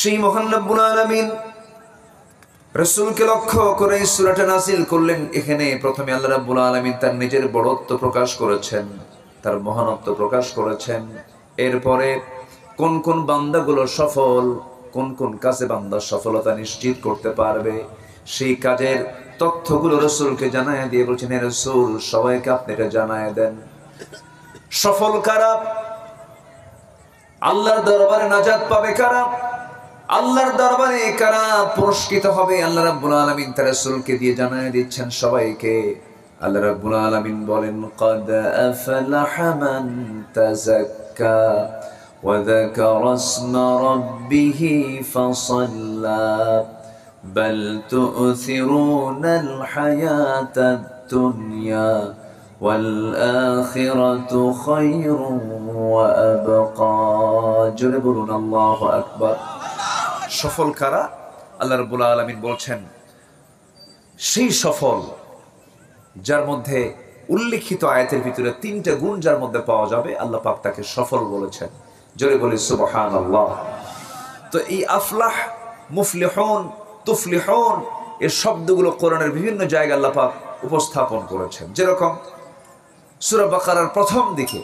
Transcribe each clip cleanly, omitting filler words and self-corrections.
সেই মহান রব্বুল আলামিন রাসূলকে লক্ষ্য করে সূরাটা নাযিল করলেন। এখানে প্রথমে আল্লাহ রাব্বুল আলামিন তার নিজের বড়ত্ব প্রকাশ করেছেন, তার মহানত্ব প্রকাশ করেছেন। এরপরে কোন কোন বান্দাগুলো সফল, কোন কোন কাজে বান্দা সফলতা নিশ্চিত করতে পারবে, সেই কাজের তথ্যগুলো রাসূলকে জানায় দিয়ে বলছেন, হে রাসূল সবাইকে আপনি এটা জানায় দেন। সফল কারা? আল্লাহর দরবারে নাজাত পাবে কারা? আল্লাহর দরবারে কারা পুরস্কৃত হবে? আল্লাহ রাব্বুল আলামিন তার রাসূলকে দিয়ে জানায় দিচ্ছেন সবাইকে। আল্লাহ রাব্বুল আলামিন বলেন, ক্বাদ আফলাহা মান তাযাক্কা ওয়া যাকারা ইসমা রাব্বিহি ফাসাল্লা বাল তু'থিরুনাল হায়াতাদ দুনিয়া ওয়াল আখিরাতু খায়রুন ওয়া আবকা। জোরে বলুন আল্লাহু আকবার। সফল কারা? আল্লাহ রাব্বুল আলামিন বলছেন, সেই সফল যার মধ্যে উল্লেখিত আয়াতের ভিতরে তিনটা গুণ যার মধ্যে পাওয়া যাবে, আল্লাহ পাক তাকে সফল বলেছেন। জোরে বলি সুবহানাল্লাহ। তো এই আফলাহ, মুফলিহুন, তুফলিহুন এর শব্দগুলো কোরআনের বিভিন্ন জায়গায় আল্লাহ পাক উপস্থাপন করেছেন। যেরকম সূরা বাকারার প্রথম দিকে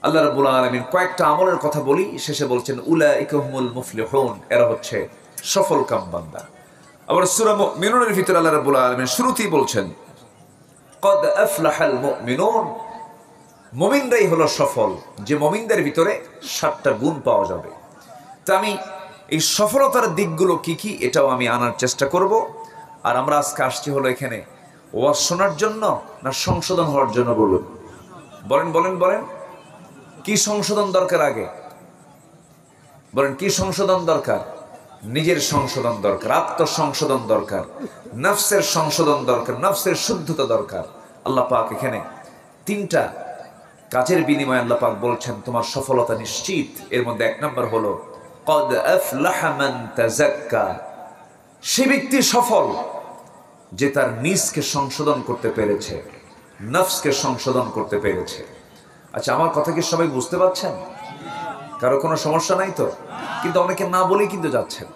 আল্লাহ রাব্বুল আলামিন কয়েকটা আমলের কথা বলি, শেষে বলছেন উলাইকা হুমুল মুফলিহুন, এরা হচ্ছে সফল কাম বান্দা। আবার সূরা মুমিনুনের ভিতরে আল্লাহ রাব্বুল আলামিন শুরুতেই বলছেন ক্বাদ আফলাহাল মুমিনুন, মুমিনরাই হলো সফল, যে মুমিনদের ভিতরে 7টা গুণ পাওয়া যাবে। তা আমি এই সফলতার দিকগুলো কি কি এটাও আমি আনার চেষ্টা করব। আর আমরা আজকে আসছি হলো এখানে ওয়াজ শোনার জন্য না সংশোধন হওয়ার জন্য? বলুন, বলেন বলেন বলেন, কি সংশোধন দরকার? আগে বলেন, কি সংশোধন দরকার? নিজের সংশোধন দরকার, আত্মসংশোধন দরকার, নফসের সংশোধন দরকার, নফসের শুদ্ধতা দরকার। আল্লাহ পাক এখানে 3টা কাজের বিনিময়ে আল্লাহ পাক বলছেন তোমার সফলতা নিশ্চিত। এর মধ্যে 1 নম্বর হলো ক্বাদ আফলাহা মান তাযাক্কা, সে ব্যক্তি সফল যে তার নিজকে সংশোধন করতে পেরেছে, নফসকে সংশোধন করতে পেরেছে। আচ্ছা, আমার কথা কি সবাই বুঝতে পারছেন? কারো কোনো সমস্যা নাই তো? কিন্তু অনেকে না বলেই কিন্তু যাচ্ছেন,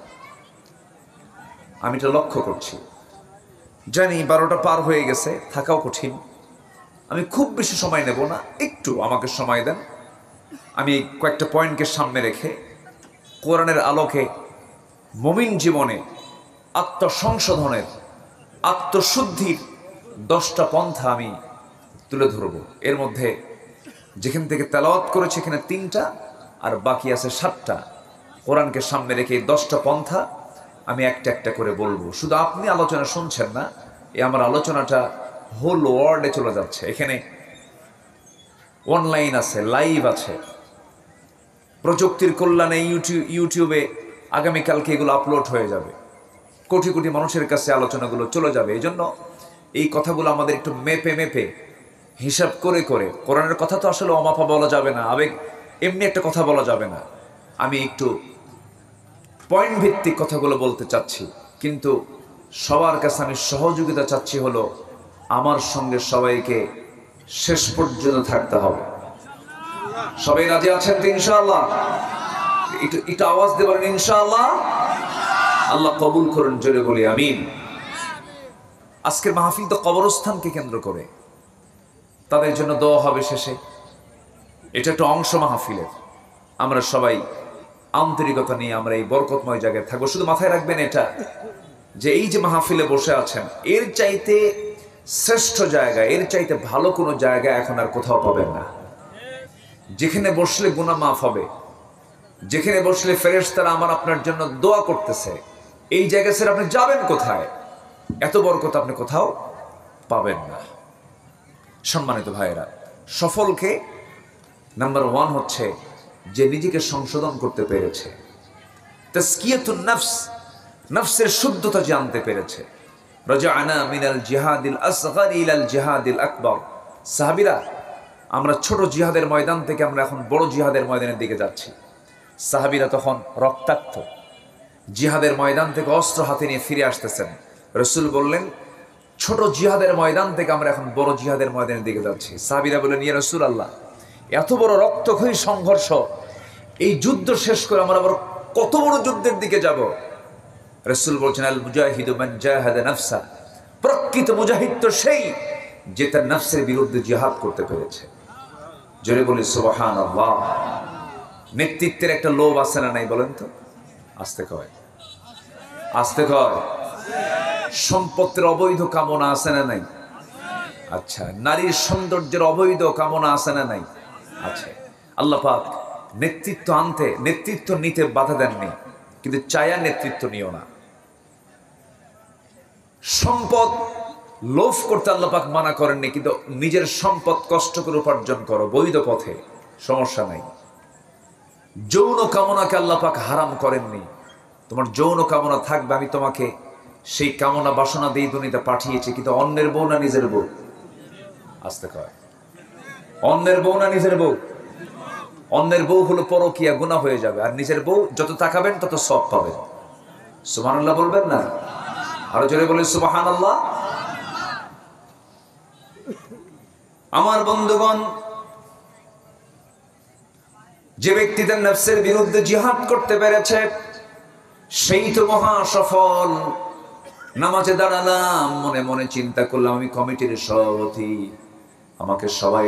আমি এটা লক্ষ্য করছি। জানি 12টা পার হয়ে গেছে, থাকাও কঠিন। আমি খুব বেশি সময় নেব না, একটু আমাকে সময় দেন। আমি কয়েকটা পয়েন্টকে সামনে রেখে কোরআনের আলোকে মুমিন জীবনে আত্মসংশোধনের, আত্মশুদ্ধির 10টা পন্থা আমি তুলে ধরব। এর মধ্যে যেখান থেকে তেলাওয়াত করেছে এখানে 3টা, আর বাকি আছে 7টা। কোরআনকে সামনে রেখে 10টা পন্থা আমি একটা একটা করে বলবো। শুধু আপনি আলোচনা শুনছেন না, এই আমার আলোচনাটা হোল ওয়ার্ল্ডে চলে যাচ্ছে। এখানে অনলাইন আছে, লাইভ আছে, প্রযুক্তির কল্যাণে ইউটিউবে আগামীকালকে এগুলো আপলোড হয়ে যাবে, কোটি কোটি মানুষের কাছে আলোচনাগুলো চলে যাবে। এই জন্য এই কথাগুলো আমাদের একটু মেপে মেপে হিসাব করে করে, কোরআনের কথা তো আসলে অমাপা বলা যাবে না, আবেগ এমনি একটা কথা বলা যাবে না। আমি একটু পয়েন্ট ভিত্তিক কথাগুলো বলতে চাচ্ছি, কিন্তু সবার কাছে আমি সহযোগিতা চাচ্ছি হলো আমার সঙ্গে সবাইকে শেষ পর্যন্ত থাকতে হবে। সবাই রাজি আছেন তো ইনশাআল্লাহ? একটু আওয়াজ দেবেন ইনশাআল্লাহ। আল্লাহ কবুল করুন, জোরে বলি আমিন। আজকের মাহফিল তো কবরস্থানকে কেন্দ্র করে, তাদের জন্য দোয়া হবে শেষে। এটা একটা অংশ মাহফিলের। আমরা সবাই আন্তরিকতা নিয়ে আমরা এই বরকতময় জায়গায় থাকবো। শুধু মাথায় রাখবেন এটা, যে এই যে মাহফিলে বসে আছেন, এর চাইতে শ্রেষ্ঠ জায়গা, এর চাইতে ভালো কোনো জায়গা এখন আর কোথাও পাবেন না। যেখানে বসলে গুনাহ মাফ হবে, যেখানে বসলে ফেরেশতারা আমার আপনার জন্য দোয়া করতেছে, এই জায়গা ছেড়ে আপনি যাবেন কোথায়? এত বরকত আপনি কোথাও পাবেন না। সম্মানিত ভাইয়েরা, সফলকে নাম্বার 1 হচ্ছে যে নিজেকে সংশোধন করতে পেরেছে, তাসকিয়াতুন নফস, নফসের শুদ্ধতা জানতে পেরেছে। রাজা'না মিনাল জিহাদিল আসগর ইলাল জিহাদিল আকবার। সাহাবীরা, আমরা ছোট জিহাদের ময়দান থেকে আমরা এখন বড় জিহাদের ময়দানের দিকে যাচ্ছি। সাহাবীরা তখন রক্তাক্ত, জিহাদের ময়দান থেকে অস্ত্র হাতে নিয়ে ফিরে আসতেছেন। রাসূল বললেন, ছোট জিহাদের ময়দান থেকে আমরা এখন বড় জিহাদের ময়দানের দিকে যাচ্ছি। সাহাবীরা বললেন, ইয়া রাসূলুল্লাহ, এত বড় রক্তক্ষয়ী সংঘর্ষ, এই যুদ্ধ শেষ করে আমরা আবার কত বড় যুদ্ধের দিকে যাব। রাসূল বলছেন আল মুজাহিদু মান জাহাদা নাফসা, প্রকৃত মুজাহিদ তো সেই যে তার নফসের বিরুদ্ধে জিহাদ করতে পেরেছে। জোরে বলি সুবহানাল্লাহ। নেতৃত্বের একটা লোভ আছে না নাই বলেন তো? আস্তে কয়, আস্তে কয়। সম্পত্তির অবৈধ কামনা আছে না নাই? আচ্ছা, নারীর সৌন্দর্যের অবৈধ কামনা আছে না নাই? আচ্ছা। আল্লাহ পাক নেতৃত্ব নিতে বাধা দেননি, কিন্তু চায়া নেতৃত্ব নিও না। সম্পদ লোভ করতে আল্লাহ পাক মানা করেননি, কিন্তু নিজের সম্পদ কষ্ট করে উপার্জন করো বৈধ পথে, সমস্যা নাই। যৌন কামনাকে আল্লাহ পাক হারাম করেননি। তোমার যৌন কামনা থাকবে, আমি তোমাকে সেই কামনা বাসনা দিয়ে দুনিয়াতে পাঠিয়েছি, কিন্তু অন্যের বউ না নিজের বউ? আস্তে কয়, অন্যের বউ না নিজের বউ? অন্যের বউ হলো পরকিয়া, গুনাহ হয়ে যাবে। আর নিজের বউ যত তাকাবেন তত সব পাবেন। সুবহানাল্লাহ বলবেন না? আরো জোরে বলেন সুবহানাল্লাহ। আমার বন্ধুগণ, যে ব্যক্তি তার নফসের বিরুদ্ধে জিহাদ করতে পেরেছে সেই তো মহা সফল। নামাজে দাঁড়ালাম, মনে মনে চিন্তা করলাম আমি কমিটির সভাপতি, আমাকে সবাই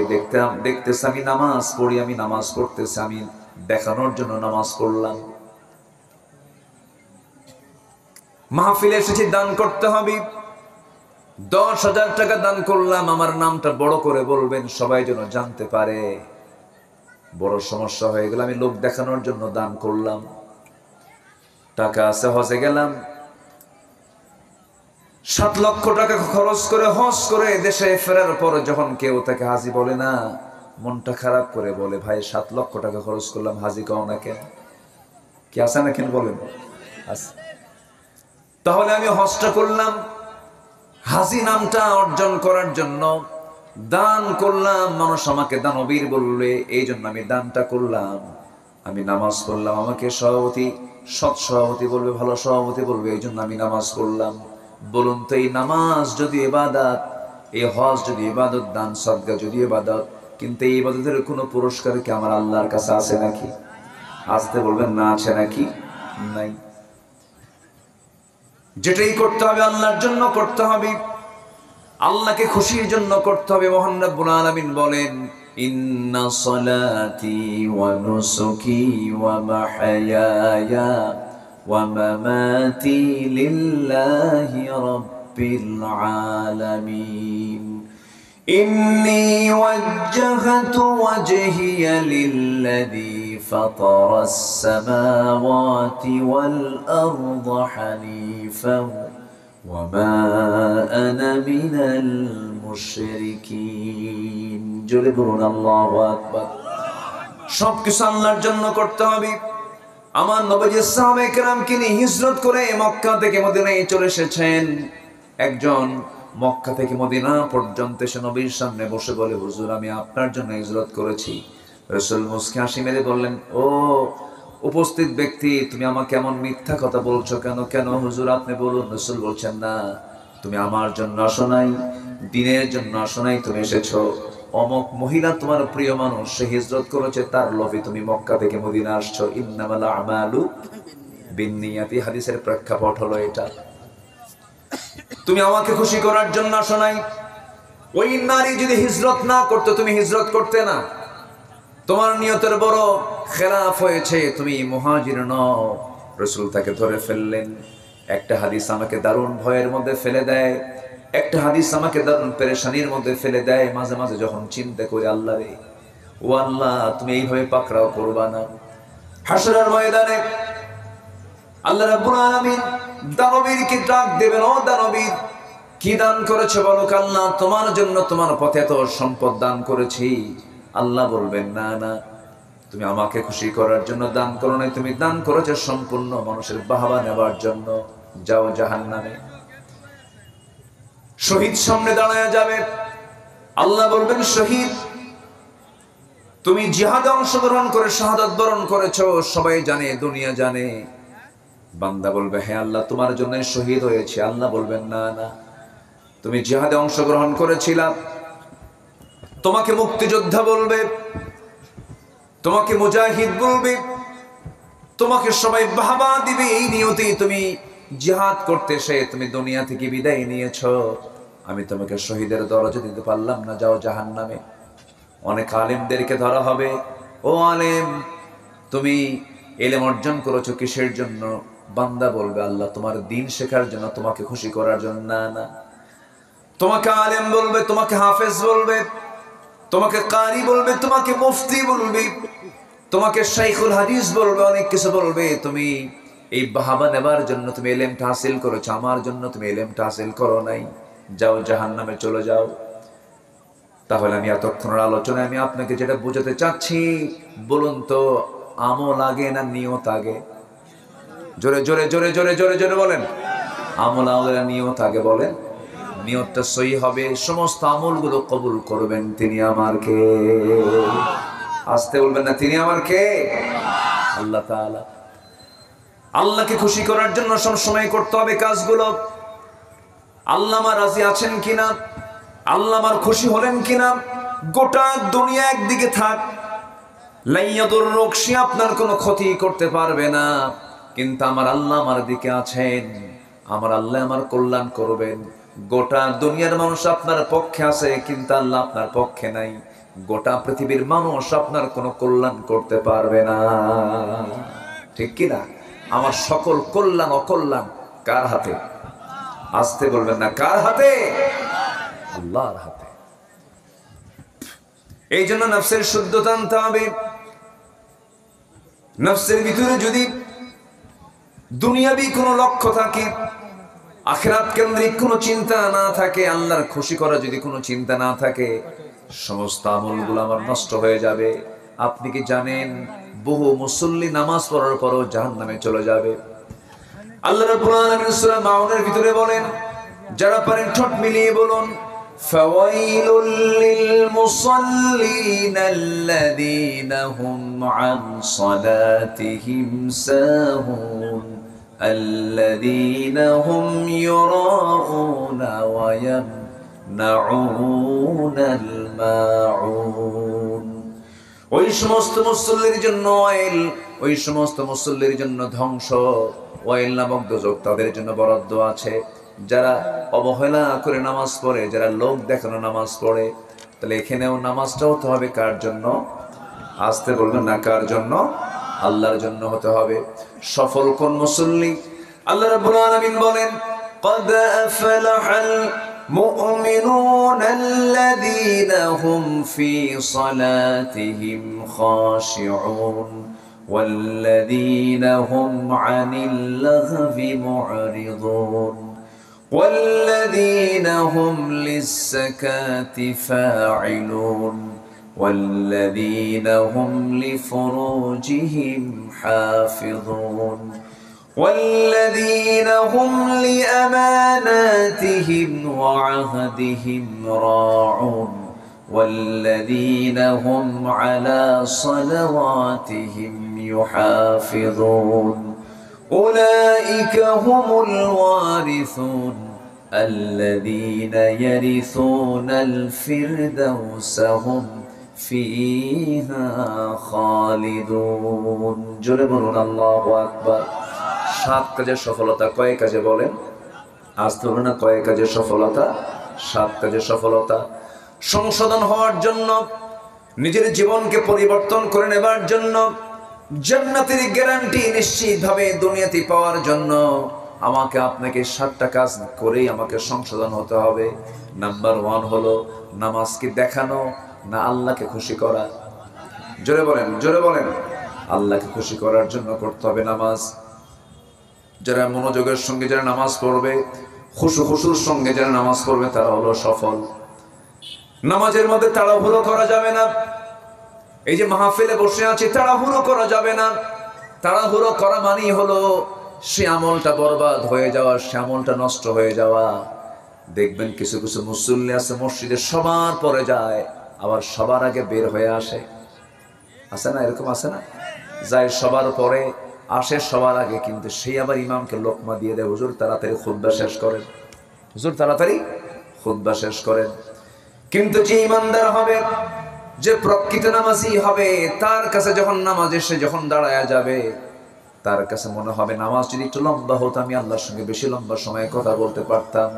দেখতেছে আমি নামাজ পড়ি, আমি নামাজ পড়তেছি, আমি দেখানোর জন্য নামাজ পড়লাম। মাহফিলে এসেছি, দান করতে হবে, 10,000 টাকা দান করলাম, আমার নামটা বড় করে বলবেন সবাই যেন জানতে পারে। বড় সমস্যা হয়ে গেল, আমি লোক দেখানোর জন্য দান করলাম। টাকা আছে, হজে গেলাম, 7 লক্ষ টাকা খরচ করে হজ করে দেশে ফেরার পর যখন কেউ তাকে হাজি বলে না, মনটা খারাপ করে বলে, ভাই 7 লক্ষ টাকা খরচ করলাম, হাজি কও না কেন? কি আছে না কেন বলেন? তাহলে আমি হজটা করলাম, হাজি নামটা অর্জন করার জন্য দান করলাম, মানুষ আমাকে দানবীর বললে, এই জন্য আমি দানটা করলাম। আমি নামাজ পড়লাম, আমাকে সভাপতি, সৎ সভাপতি বলবে, ভালো সভাপতি বলবে, এই জন্য আমি নামাজ পড়লাম। বলুন তো, এই নামাজ যদি ইবাদত, এই হজ যদি ইবাদত, দান সদকা যদি ইবাদত, কিন্তু এই ইবাদতের কোনো পুরস্কার কি আমার আল্লাহর কাছে আছে নাকি? আসতে বলবেন না, আছে নাকি? নাই। যেটাই করতে হবে আল্লাহর জন্য করতে হবে, আল্লাহকে খুশির জন্য করতে হবে। মহান রব্বুল আলামিন বলেন, ইন্না সলাতি ওয়া নুসুকি ওয়া মাহইয়ায়া ওয়া মামাতি লিল্লাহি রাব্বিল আলামিন। ইন্নী ওয়াজ্জাহতু ওয়াজহিয়া লিল্লাযী ফাতারাস সামাওয়াতি ওয়াল আরদা হানিফান ওয়া মা আনা মিনাল মুশরিকিন। জোরে বলুন আল্লাহু আকবার। সবকিছু আল্লাহর জন্য করতে হবে। আমার নবীজি সাহাবায়ে কেরামকে নিয়ে হিজরত করে মক্কা থেকে মদিনায় চলে এসেছেন। একজন মক্কা থেকে মদিনা পর্যন্ত এসে নবীর সামনে বসে বলে, হুজুর আমি আপনার জন্য হিজরত করেছি। রাসূল মুস্কি হাসি মেরে বললেন, ও উপস্থিত ব্যক্তি, তুমি আমাকে এমন মিথ্যা কথা বলছো কেন? কেন হুজুর আপনি বলুন। রাসূল বলছেন, না, তুমি আমার জন্য আসো নাই, দিনের জন্য আসো নাই, তুমি এসেছো অমুক মহিলা তোমার প্রিয় মানুষ, সে হিজরত করেছে, তার লোভে তুমি মক্কা থেকে মদিনা আসছো। ইন্নামাল আমালু বিন্নিয়াতি, হাদিসের প্রেক্ষাপট হলো এটা। তুমি আমাকে খুশি করার জন্য আসো নাই। ওই নারী যদি হিজরত না করতে, তুমি হিজরত করতে না। তোমার নিয়তের বড় খেলাফ হয়েছে, তুমি মুহাজির নও। রাসূল তাকে ধরে ফেললেন। একটা হাদিস আমাকে দারুণ ভয়ের মধ্যে ফেলে দেয়, একটা হাদিস আমাকে দারুণ পেরেশানির মধ্যে ফেলে দেয়। মাঝে মাঝে যখন চিন্তা করি, আল্লাহ রে, ও আল্লাহ, তুমি এইভাবে পাকড়াও করবা না। হাশরের ময়দানে আল্লাহ রাব্বুল আলামিন দানবীরকে ডাক দেবেন, ও দানবীর, কি দান করেছে বলো? আল্লাহ তোমার জন্য তোমার পথে এত সম্পদ দান করেছি। আল্লাহ বলবেন, না না, তুমি আমাকে খুশি করার জন্য দান করো নাই, তুমি দান করেছো সম্পূর্ণ মানুষের বাহবা নেবার জন্য। যাও জাহান্নামে। শহীদ সামনে দাঁড়ায় যাবে, আল্লাহ বলবেন, শহীদ, তুমি জিহাদে অংশগ্রহণ করে শাহাদাত বরণ করেছো, সবাই জানে, দুনিয়া জানে। বান্দা বলবে, হ্যাঁ আল্লাহ, তোমার জন্য শহীদ হয়েছে। আল্লাহ বলবেন, না না, তুমি জিহাদে অংশগ্রহণ করেছিলা, তোমাকে মুক্তিযোদ্ধা বলবে, তোমাকে মুজাহিদ বলবে, তোমাকে সবাই বাহবা দিবে এই নিয়তেই তুমি জিহাদ করতে এসে তুমি দুনিয়া থেকে বিদায় নিয়েছো। আমি তোমাকে শহীদের দরজা দিতে পারলাম না, যাও জাহান্নামে। অনেক আলেমদেরকে ধরা হবে, ও আলেম তুমি ইলম অর্জন করেছো কিসের জন্য? বান্দা বলবে আল্লাহ তোমার দ্বীন শেখার জন্য, তোমাকে খুশি করার জন্য। না না, তোমাকে আলেম বলবে, তোমাকে হাফেজ বলবে, তোমাকে কারি বলবে, তোমাকে মুফতি বলবে, তোমাকে শাইখুল হাদিস বলবে, অনেক কিছু বলবে। তুমি এই বাহাবা নেবার জন্য তুমি ইলমটা হাসিল করেছো, আমার জন্য তুমি ইলমটা হাসিল করো নাই। যাও জাহান্নামে চলে যাও। তাহলে আমি এতক্ষণের আলোচনায় আমি আপনাকে যেটা বোঝাতে চাচ্ছি, বলুন তো আমল আগে না নিয়ত আগে? জোরে জোরে জোরে জোরে জোরে জোরে বলেন। আমল আগে না নিয়ত আগে? বলেন। নিয়তটা সহি হবে, সমস্ত আমলগুলো কবুল করবেন তিনি আমার কে? আসতে বলবেন না, তিনি আমার কে? আল্লাহ তাআলা। আল্লাহকে খুশি করার জন্য সবসময় করতে হবে কাজগুলো। আল্লাহ আমার রাজি আছেন কিনা, আল্লাহ আমার খুশি হলেন কিনা। গোটা দুনিয়া একদিকে থাক, লাইয়াতুর রুকসি আপনার কোনো ক্ষতি করতে পারবে না, কিন্তু আমার আল্লাহ আমার দিকে আছেন, আমার আল্লাহ আমার কল্যাণ করবেন। গোটা দুনিয়ার মানুষ আপনার পক্ষে আছে, কিন্তু আল্লাহ আপনার পক্ষে নাই। গোটা পৃথিবীর মানুষ আপনার কোনো কল্যাণ করতে পারবে না, ঠিক কিনা? আমার সকল কল্যাণ অকল্যাণ কার হাতে? আসতে বলবেন না, কার হাতে? আল্লাহর হাতে। এই জন্য নফসের শুদ্ধতা আনতে হবে। নফসের ভিতরে যদি দুনিয়াবি কোনো লক্ষ্য থাকে, আখিরাত কেন্দ্রিক কোনো চিন্তা না থাকে, আল্লাহর খুশি করা যদি কোনো চিন্তা না থাকে, সমস্ত আমলগুলো আমার নষ্ট হয়ে যাবে। আপনি কি জানেন বহু মুসল্লি নামাজ পড়ার পরও জাহান্নামে চলে যাবে? আল্লাহ রাব্বুল আলামিন সূরা মাউনের ভিতরে বলেন, যারা পারেন ঠোঁট মিলিয়ে বলুন, ফাওয়াইলুল লিল মুসাল্লিন আল্লাযীনা হুম আন সালাতিহিম সাহুন আল্লাযীনা হুম ইউরাউনা ওয়া ইয়ামনাউনাল মাউন। ওই সমস্ত মুসল্লির জন্য ওয়াইল, ওই সমস্ত মুসল্লির জন্য ধ্বংস। ওয়াইল নামক দোজখ তাদের জন্য বরাদ্দ আছে, যারা অবহেলা করে নামাজ পড়ে, যারা লোক দেখানো নামাজ পড়ে। তাহলে এখানেও নামাজটা হতে হবে কার জন্য? আসতে বলবেন না, কার জন্য? আল্লাহর জন্য হতে হবে। সফল কোন মুসল্লি? আল্লাহ রাব্বুল আলামিন বলেন, قد أفلح المؤمنون الذين هم في صلاتهم خاشعون والذين هم عن اللغو معرضون والذين هم للزكاة فاعلون والذين هم لفروجهم حافظون والذين هم لأماناتهم وعهدهم راعون والذين هم على صلواتهم يحافظون أولئك هم الوارثون الذين يرثون الفردوس هم فيها خالدون جربون الله أكبر। 7 কাজের সফলতা কয় কাজে বলেন? আজ তো না, কয় কাজের সফলতা? 7 কাজের সফলতা। সংশোধন হওয়ার জন্য, নিজের জীবনকে পরিবর্তন করে নেবার জন্য, জান্নাতের গ্যারান্টি নিশ্চিতভাবে দুনিয়াতে পাওয়ার জন্য আমাকে আপনাকে 7টা কাজ করেই আমাকে সংশোধন হতে হবে। নাম্বার 1 হলো নামাজকে দেখানো না আল্লাহকে খুশি করা? জোরে বলেন, জোরে বলেন। আল্লাহকে খুশি করার জন্য করতে হবে নামাজ। যারা মনোযোগের সঙ্গে যারা নামাজ পড়বে, খুশুর সঙ্গে যারা নামাজ পড়বে, তারা হলো সফল। নামাজের মধ্যে তাড়াহুড়ো করা যাবে না। এই যে মাহফিলে বসে আছি, তাড়াহুড়ো করা যাবে না। তাড়াহুড়ো করা মানেই হলো সে আমলটা বরবাদ হয়ে যাওয়া, সে আমলটা নষ্ট হয়ে যাওয়া। দেখবেন কিছু কিছু মুসল্লি আছে মসজিদে সবার পরে যায়, আবার সবার আগে বের হয়ে আসে। আছে না? এরকম আছে না? যায় সবার পরে, আসে সবার আগে, কিন্তু সেই আবার ইমামকে লোকমা দিয়ে দেয়, হুজুর তাড়াতাড়ি খুতবা শেষ করেন, হুজুর তাড়াতাড়ি খুতবা শেষ করেন। কিন্তু যে ইমানদার হবে, যে প্রকৃত নামাজি হবে, তার কাছে যখন নামাজ এসে যখন দাঁড়ায়া যাবে, তার কাছে মনে হবে নামাজ যদি একটু লম্বা হতো আমি আল্লাহর সঙ্গে বেশি লম্বা সময় কথা বলতে পারতাম।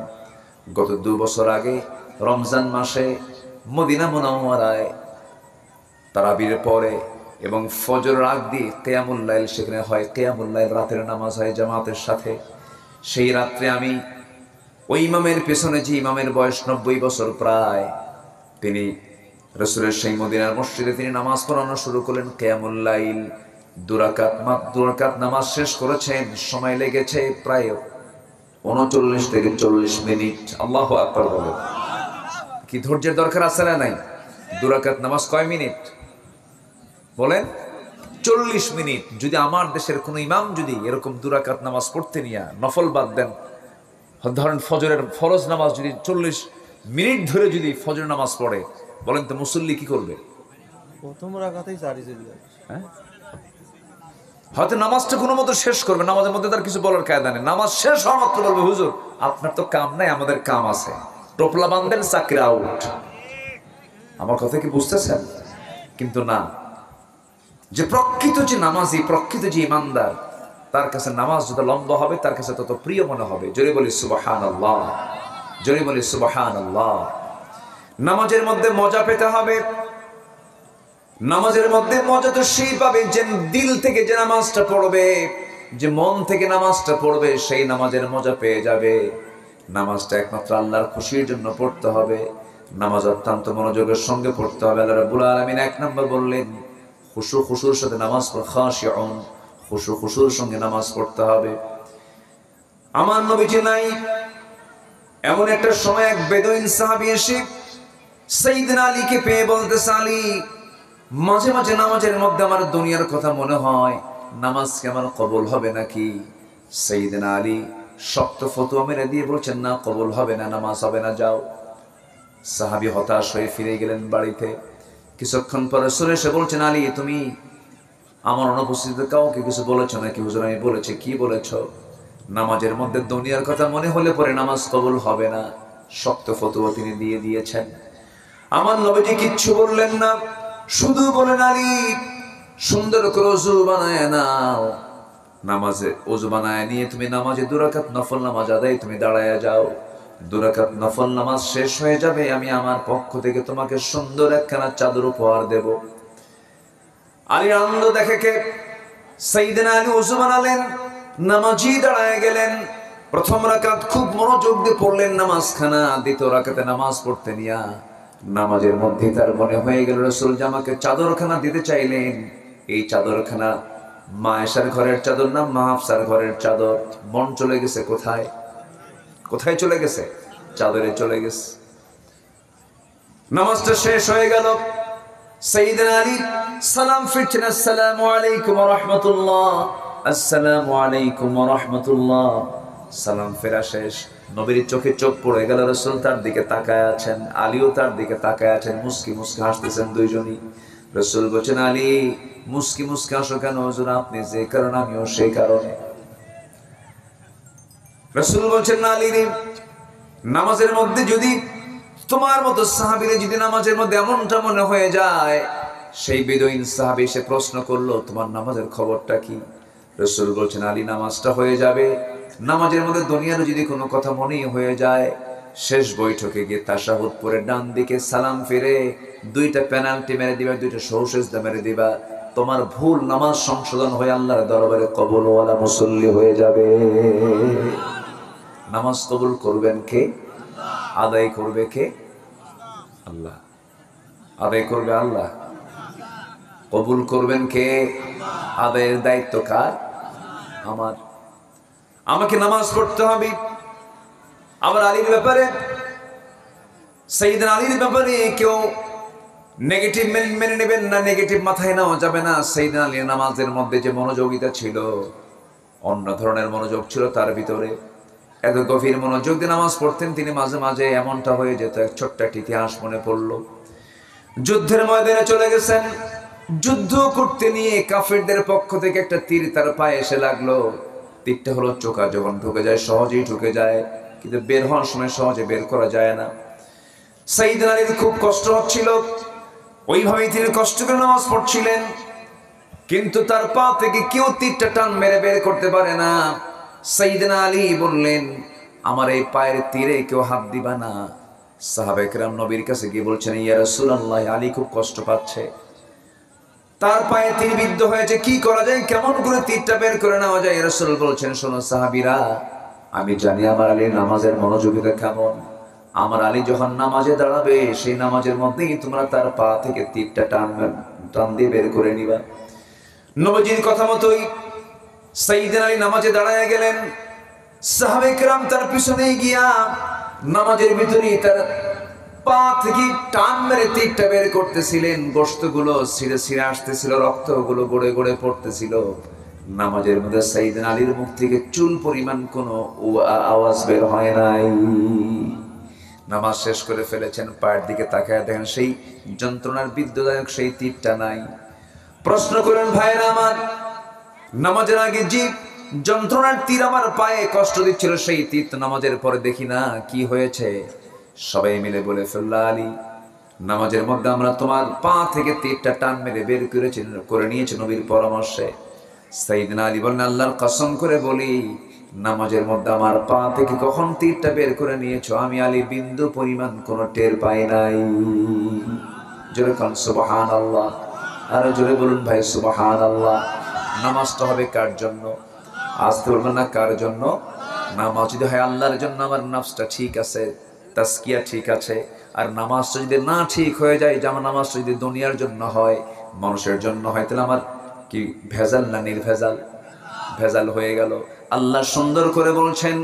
গত 2 বছর আগে রমজান মাসে মদিনা মুনাওয়ারায় তারাবির পরে এবং ফজরের আগ দিয়ে কিয়ামুল লাইল সেখানে হয়, কিয়ামুল লাইল রাতের নামাজ হয় জামাতের সাথে। সেই রাত্রে আমি ওই ইমামের পেছনে, যে ইমামের বয়স 90 বছর প্রায়, তিনি রাসূলের সেই মদিনার মসজিদে তিনি নামাজ পড়ানো শুরু করলেন কিয়ামুল লাইল। 2 রাকাত নামাজ শেষ করেছেন, সময় লেগেছে প্রায় 39 থেকে 40 মিনিট। আল্লাহু আকবার বলেন। কি ধৈর্যের দরকার আছে না নাই? 2 রাকাত নামাজ কয় মিনিট বলেন? 40 মিনিট। যদি আমার দেশের কোন ইমাম যদি এরকম 2 রাকাত নামাজ পড়তে নিয়ে, নফল বাদ দেন, ধরেন ফজরের ফরজ নামাজ যদি 40 মিনিট ধরে যদি ফজর নামাজ পড়ে, বলেন তো মুসল্লি কি করবে? প্রথম রাকাতেই জারি চলে যাবে। হ্যাঁ, হয়তো নামাজটা কোনো মতো শেষ করবে, নামাজের মধ্যে তার কিছু বলার কায়দা নেই। নামাজ শেষ হওয়া মাত্র বলবে হুজুর আপনার তো কাম নাই, আমাদের কাম আছে, টোপলা বান্ধেন, চাকরি আউট। আমার কথা কি বুঝতেছেন? কিন্তু না, যে প্রকৃত যে নামাজি, প্রকৃত যে ইমানদার, তার কাছে নামাজ যত লম্বা হবে তার কাছে তত প্রিয় মনে হবে। জোরে বলি সুবহানাল্লাহ, জোরে বলি সুবহানাল্লাহ। নামাজের মধ্যে মজা পেতে হবে। নামাজের মধ্যে মজা তো সেই পাবে যে দিল থেকে যে নামাজটা পড়বে, যে মন থেকে নামাজটা পড়বে, সেই নামাজের মজা পেয়ে যাবে। নামাজটা একমাত্র আল্লাহর খুশির জন্য পড়তে হবে। নামাজ অত্যন্ত মনোযোগের সঙ্গে পড়তে হবে। আল্লাহ রাব্বুল আলামিন 1 নম্বর বললেন খুশুর সাথে নামাজ পড়, খাশিউন, খুশুর সঙ্গে নামাজ পড়তে হবে। আমার নবীজি নাই এমন একটা সময় এক বেদুইন সাহাবী এসে সাইয়েদনা আলীকে পেয়ে বলতেছে, আলী মাঝে মাঝে নামাজের মধ্যে আমার দুনিয়ার কথা মনে হয়, নামাজ কি আমার কবুল হবে নাকি? সাইয়েদনা আলী শক্ত ফতোয়া মেরে দিয়ে বলছেন, না কবুল হবে না, নামাজ হবে না, যাও। সাহাবী হতাশ হয়ে ফিরে গেলেন বাড়িতে। কিছুক্ষণ পরে রাসূল এসে বলছেন, আলী তুমি আমার অনুপস্থিতিতে কাউকে কিছু বলেছো নাকি? হুজুর আমি বলেছি। কি বলেছ? নামাজের মধ্যে দুনিয়ার কথা মনে হলে পরে নামাজ কবুল হবে না। শক্ত ফতোয়া তিনি দিয়ে দিয়েছেন। আমার নবীজি কিচ্ছু বললেন না, শুধু বলেন, আলী সুন্দর করে ওযু বানায় নাও, নামাজে ওযু বানায় নিয়ে তুমি নামাজে 2 রাকাত নফল নামাজ আদায় তুমি দাঁড়ায়া যাও। 2 রাকাত নফল নামাজ শেষ হয়ে যাবে, আমি আমার পক্ষ থেকে তোমাকে সুন্দর একখানা চাদর উপহার দেব। আলীর আনন্দ দেখে কে সাইয়েদনা আলী ওযু বানালেন, নামাজি দাঁড়ায় গেলেন। প্রথম রাকাত খুব মনোযোগ দিয়ে পড়লেন নামাজখানা। দ্বিতীয় রাকাতে নামাজ পড়তে নিয়া নামাজের মধ্যে তার মনে হয়ে গেল রাসূল যে আমাকে চাদরখানা দিতে চাইলেন। এই চাদরখানা মা আয়েশার ঘরের চাদর না মা হাফসার ঘরের চাদর। মন চলে গেছে কোথায়? কোথায় চলে গেছে? চাদরে চলে গেছে। নামাজটা শেষ হয়ে গেল। সাইয়েদনা আলী সালাম ফিরছেন, আসসালামু আলাইকুম ওয়া রাহমাতুল্লাহ, আসসালামু আলাইকুম ওয়া রাহমাতুল্লাহ। সালাম ফেরা শেষ। নবীর চোখে চোখ পড়ে গেল। রাসূল তার দিকে তাকায় আছেন, আলীও তার দিকে তাকায় আছেন, মুস্কি মুস্কি হাসতেছেন দুইজনই। রাসূল বলেন, আলী মুস্কি মুস্কি হাসো কেন? হুজুর আপনি যে কারণে আমিও সেই কারণে। রাসূল বলেন, আলী রে, নামাজের মধ্যে যদি তোমার মতো সাহাবীরে যদি নামাজের মধ্যে এমনটা মনে হয়ে যায়। সেই বেদুইন সাহাবী এসে প্রশ্ন করলো, তোমার নামাজের খবরটা কি? রাসূল বলেন, আলী নামাজটা হয়ে যাবে, নামাজের মধ্যে দুনিয়ার যদি কোনো কথা মনেই হয়ে যায়, শেষ বৈঠকে গিয়ে তাশাহুদ পড়ে ডান দিকে সালাম ফিরে 2টা পেনাল্টি মেরে দিবা, 2টা সহসেজদা মেরে দিবা। তোমার ভুল নামাজ সংশোধন হয়ে আল্লাহর দরবারে কবুলওয়ালা মুসল্লি হয়ে যাবে। নামাজ কবুল করবেন কে? আদায় করবে কে? আল্লাহ। আদায় করবে আল্লাহ। কবুল করবেন কে? আদায়ের দায়িত্ব কার? আমার। আমাকে নামাজ পড়তে হবে। আমার আলীর ব্যাপারে, সাইয়েদনা আলীর ব্যাপারে কেউ নেগেটিভ মেনে নেবেন না, নেগেটিভ মাথায় নেওয়া যাবে না। সাইয়েদনা আলীর নামাজের মধ্যে যে মনোযোগিতা ছিল, অন্য ধরনের মনোযোগ ছিল তার ভিতরে। এত গভীর মনোযোগ দিয়ে নামাজ পড়তেন তিনি। মাঝে মাঝে এমনটা হয়ে যেত, এক ছোট্ট একটা ইতিহাস মনে পড়লো। যুদ্ধের ময়দানে চলে গেছেন, যুদ্ধ করতে নিয়ে কাফেরদের পক্ষ থেকে একটা তীর তার পায়ে এসে লাগলো। তীরটা হলো চোখা, যখন ঢুকে যায় সহজেই ঢুকে যায়, কিন্তু বের হওয়ার সময় সহজে বের করা যায় না। সাইয়েদনা আলীর খুব কষ্ট হচ্ছিল, ওইভাবেই তিনি কষ্ট করে নামাজ পড়ছিলেন। কিন্তু তার পা থেকে কেউ তীরটা টান মেরে বের করতে পারে না। সাইয়েদনা আলী বললেন, আমার এই পায়ের তীরে কেউ হাত দিবা না। সাহাবায়ে কেরাম নবীর কাছে গিয়ে বলছেন, ইয়া রাসূলুল্লাহ, আলী খুব কষ্ট পাচ্ছে, তার পায়ে তীর বিদ্ধ হয়েছে, কি করা যায়, কেমন করে তীরটা বের করে নেওয়া যায়? রাসূল বলছেন, শোনো সাহাবীরা, আমি জানি আমার আলী নামাজের মনোযোগিতা কেমন। আমার আলী যখন নামাজে দাঁড়াবে, সেই নামাজের মধ্যেই তোমরা তার পা থেকে তীরটা টান দিয়ে বের করে নিবা। নবীজির কথা মতোই সাইয়েদনা আলী নামাজে দাঁড়ায় গেলেন। সাহাবায়ে কেরাম তার পিছনে গিয়া নামাজের ভিতরেই তার পা থেকে টান মেরে তীরটা বের করতেছিলেন। গোশতগুলো ছিঁড়ে ছিঁড়ে আসতেছিল, রক্তগুলো গড়ে গড়ে পড়তেছিল। নামাজের মধ্যে সাইয়েদনা আলীর মুখ থেকে চুল পরিমাণ কোনো আওয়াজ বের হয় নাই। নামাজ শেষ করে ফেলেছেন, পায়ের দিকে তাকায় দেখেন সেই যন্ত্রণার বিদ্ধদায়ক সেই তীরটা নাই। প্রশ্ন করেন, ভাইরা আমার, নামাজের আগে যে যন্ত্রণার তীর আমার পায়ে কষ্ট দিচ্ছিল, সেই তীর তো নামাজের পরে দেখি না, কি হয়েছে? সবাই মিলে বলে ফেলল, আলী, নামাজের মধ্যে আমরা তোমার পা থেকে তীরটা টান মেরে বের করে নিয়েছি নবীর পরামর্শে। সাইয়েদনা আলী বলেন, আল্লাহর কসম করে বলি, নামাজের মধ্যে আমার পা থেকে কখন তীরটা বের করে নিয়েছো, আমি আলী বিন্দু পরিমাণ কোনো টের পাই নাই। জোরে কান সুবহানাল্লাহ, আরো জোরে বলুন ভাই সুবহানাল্লাহ। নামাজটা হবে কার জন্য? আসতে বলবেন না কার জন্য? নামাজ যদি হয় আল্লাহর জন্য, আমার নাফসটা ঠিক আছে, তাসকিয়া ঠিক আছে। আর নামাজটা যদি না ঠিক হয়ে যায়, যেমন নামাজটা যদি দুনিয়ার জন্য হয়, মানুষের জন্য হয়, তাহলে আমার কি ভেজাল না নির্ভেজাল? ভেজাল হয়ে গেল। আল্লাহ সুন্দর করে বলছেন,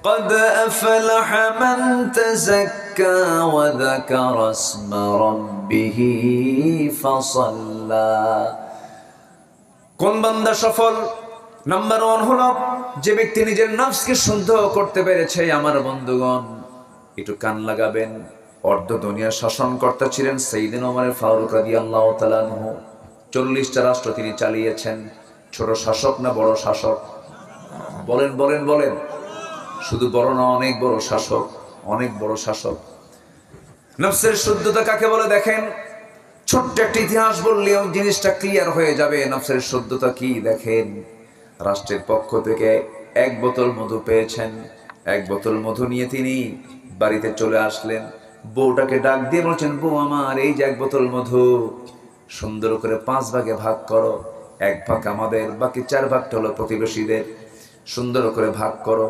قد أفلح من تزكى وذكر اسم ربه فصلى। কোন বান্দা সফল? নাম্বার 1 হলো যে ব্যক্তি নিজের নফসকে শুদ্ধ করতে পেরেছে। আমার বন্ধুগণ, একটু কান লাগাবেন। অর্ধ দুনিয়ার শাসনকর্তা ছিলেন সাইয়েদনা ওমর ফারুক রাদিয়াল্লাহু তাআলা আনহু। 40টা রাষ্ট্র তিনি চালিয়েছেন। ছোট শাসক না বড় শাসক? বলেন বলেন বলেন। শুধু বড় না, অনেক বড় শাসক, অনেক বড় শাসক। নফসের শুদ্ধতা কাকে বলে দেখেন, ছোট্ট একটা ইতিহাস বললেও জিনিসটা ক্লিয়ার হয়ে যাবে। নফসের শুদ্ধতা কি দেখেন, রাষ্ট্রের পক্ষ থেকে 1 বোতল মধু পেয়েছেন। 1 বোতল মধু নিয়ে তিনি বাড়িতে চলে আসলেন। বউটাকে ডাক দিয়ে বলছেন, বউ আমার, এই যে 1 বোতল মধু, সুন্দর করে 5 ভাগে ভাগ করো। 1 ভাগ আমাদের, বাকি 4 ভাগটা হলো প্রতিবেশীদের। সুন্দর করে ভাগ করো।